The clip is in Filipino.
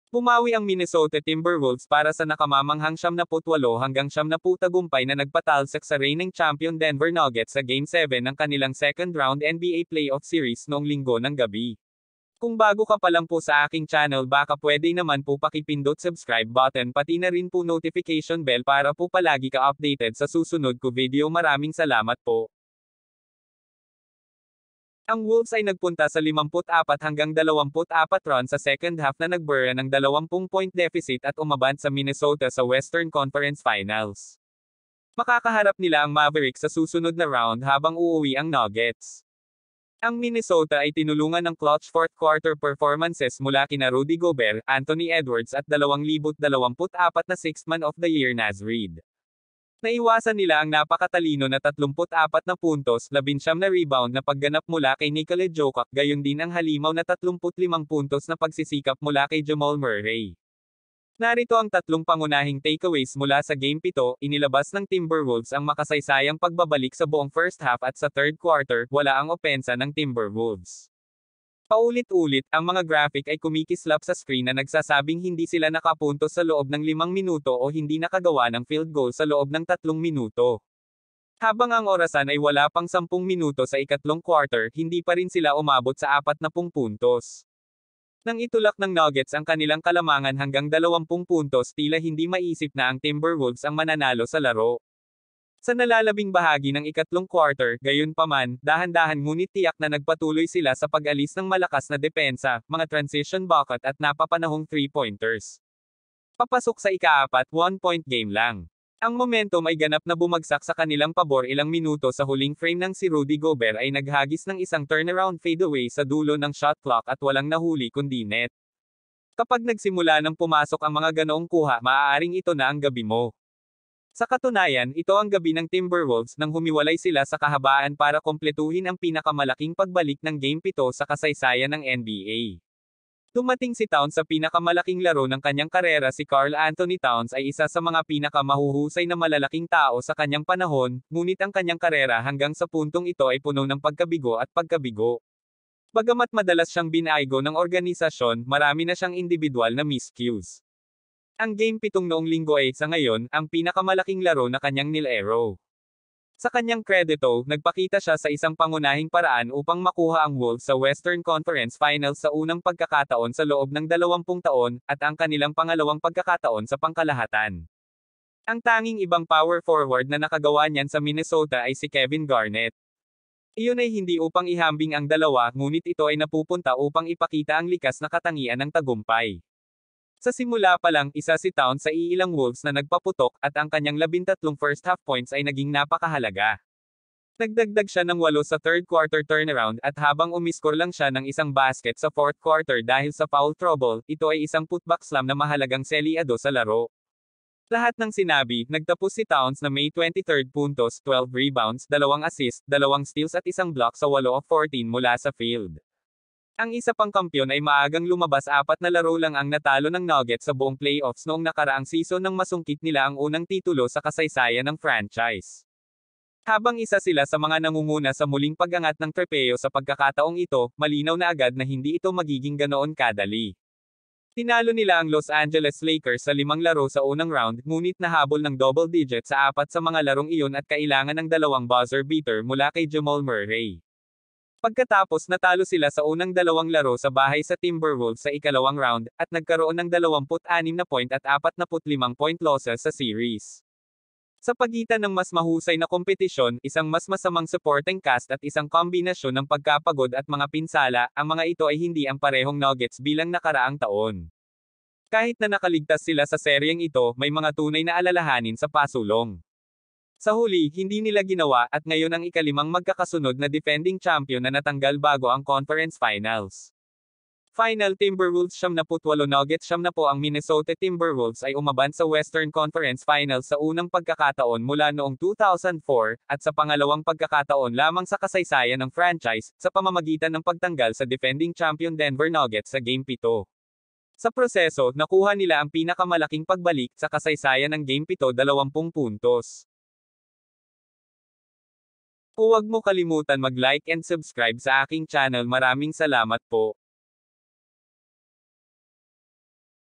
Bumawi ang Minnesota Timberwolves para sa nakamamanghang 78-70 tagumpay na nagpatalsik sa reigning champion Denver Nuggets sa Game 7 ng kanilang second-round NBA playoff series noong Linggo ng gabi. Kung bago ka pa lang po sa aking channel, baka pwede naman po pakipindot subscribe button pati na rin po notification bell para po palagi ka updated sa susunod ko video. Maraming salamat po. Ang Wolves ay nagpunta sa 54-24 run sa second half na nagbura ng 20-point deficit at umabant sa Minnesota sa Western Conference Finals. Makakaharap nila ang Mavericks sa susunod na round habang uuwi ang Nuggets. Ang Minnesota ay tinulungan ng clutch fourth quarter performances mula kina Rudy Gobert, Anthony Edwards at 2024 na Sixth Man of the Year Naz Reid. Naiwasan nila ang napakatalino na 34 na puntos, 19 na rebound na pagganap mula kay Nikola Jokic, gayon din ang halimaw na 35 puntos na pagsisikap mula kay Jamal Murray. Narito ang tatlong pangunahing takeaways mula sa Game 7, inilabas ng Timberwolves ang makasaysayang pagbabalik sa buong first half at sa third quarter, wala ang opensa ng Timberwolves. Paulit-ulit, ang mga graphic ay kumikislap sa screen na nagsasabing hindi sila nakapuntos sa loob ng 5 minuto o hindi nakagawa ng field goal sa loob ng 3 minuto. Habang ang orasan ay wala pang 10 minuto sa ikatlong quarter, hindi pa rin sila umabot sa 40 puntos. Nang itulak ng Nuggets ang kanilang kalamangan hanggang 20 puntos, tila hindi maisip na ang Timberwolves ang mananalo sa laro. Sa nalalabing bahagi ng ikatlong quarter, gayunpaman, dahan-dahan ngunit tiyak na nagpatuloy sila sa pag-alis ng malakas na depensa, mga transition bucket at napapanahong 3-pointers. Papasok sa ika-4, 1-point game lang. Ang momentum ay ganap na bumagsak sa kanilang pabor ilang minuto sa huling frame nang si Rudy Gobert ay naghagis ng isang turnaround fadeaway sa dulo ng shot clock at walang nahuli kundi net. Kapag nagsimula ng pumasok ang mga ganoong kuha, maaaring ito na ang gabi mo. Sa katunayan, ito ang gabi ng Timberwolves nang humiwalay sila sa kahabaan para kumpletuhin ang pinakamalaking pagbalik ng Game 7 sa kasaysayan ng NBA. Dumating si Towns sa pinakamalaking laro ng kanyang karera. Si Karl Anthony Towns ay isa sa mga pinakamahuhusay na malalaking tao sa kanyang panahon, ngunit ang kanyang karera hanggang sa puntong ito ay puno ng pagkabigo at pagkabigo. Bagamat madalas siyang binaigo ng organisasyon, marami na siyang individual na miscues. Ang Game 7 noong linggo ay, sa ngayon, ang pinakamalaking laro na kanyang nilaro. Sa kanyang kredito, nagpakita siya sa isang pangunahing paraan upang makuha ang Wolves sa Western Conference Finals sa unang pagkakataon sa loob ng 20 taon, at ang kanilang pangalawang pagkakataon sa pangkalahatan. Ang tanging ibang power forward na nakagawa niyan sa Minnesota ay si Kevin Garnett. Iyon ay hindi upang ihambing ang dalawa, ngunit ito ay napupunta upang ipakita ang likas na katangian ng tagumpay. Sa simula pa lang, isa si Towns sa iilang Wolves na nagpaputok, at ang kanyang 13 first half points ay naging napakahalaga. Nagdagdag siya ng 8 sa third quarter turnaround, at habang umiskor lang siya ng isang basket sa fourth quarter dahil sa foul trouble, ito ay isang putback slam na mahalagang selyado sa laro. Lahat ng sinabi, nagtapos si Towns na may 23 puntos, 12 rebounds, 2 assists, 2 steals at isang block sa 8 of 14 mula sa field. Ang isa pang kampyon ay maagang lumabas. 4 na laro lang ang natalo ng Nuggets sa buong playoffs noong nakaraang season nang masungkit nila ang unang titulo sa kasaysayan ng franchise. Habang isa sila sa mga nangunguna sa muling pag-angat ng trepeo sa pagkakataong ito, malinaw na agad na hindi ito magiging ganoon kadali. Tinalo nila ang Los Angeles Lakers sa 5 laro sa unang round, ngunit nahabol ng double digit sa 4 sa mga larong iyon at kailangan ng 2 buzzer beater mula kay Jamal Murray. Pagkatapos natalo sila sa unang 2 laro sa bahay sa Timberwolves sa ikalawang round, at nagkaroon ng 26 na point at 45 point losses sa series. Sa pagitan ng mas mahusay na kompetisyon, isang mas masamang supporting cast at isang kombinasyon ng pagkapagod at mga pinsala, ang mga ito ay hindi ang parehong Nuggets bilang nakaraang taon. Kahit na nakaligtas sila sa seryeng ito, may mga tunay na alalahanin sa pasulong. Sa huli, hindi nila ginawa, at ngayon ang ikalimang magkakasunod na defending champion na natanggal bago ang conference finals. Final Timberwolves 78 Nuggets 70. Ang Minnesota Timberwolves ay umaban sa Western Conference Finals sa unang pagkakataon mula noong 2004, at sa pangalawang pagkakataon lamang sa kasaysayan ng franchise, sa pamamagitan ng pagtanggal sa defending champion Denver Nuggets sa Game 7. Sa proseso, nakuha nila ang pinakamalaking pagbalik sa kasaysayan ng Game 7, 20 puntos. Huwag mo kalimutan mag-like and subscribe sa aking channel. Maraming salamat po.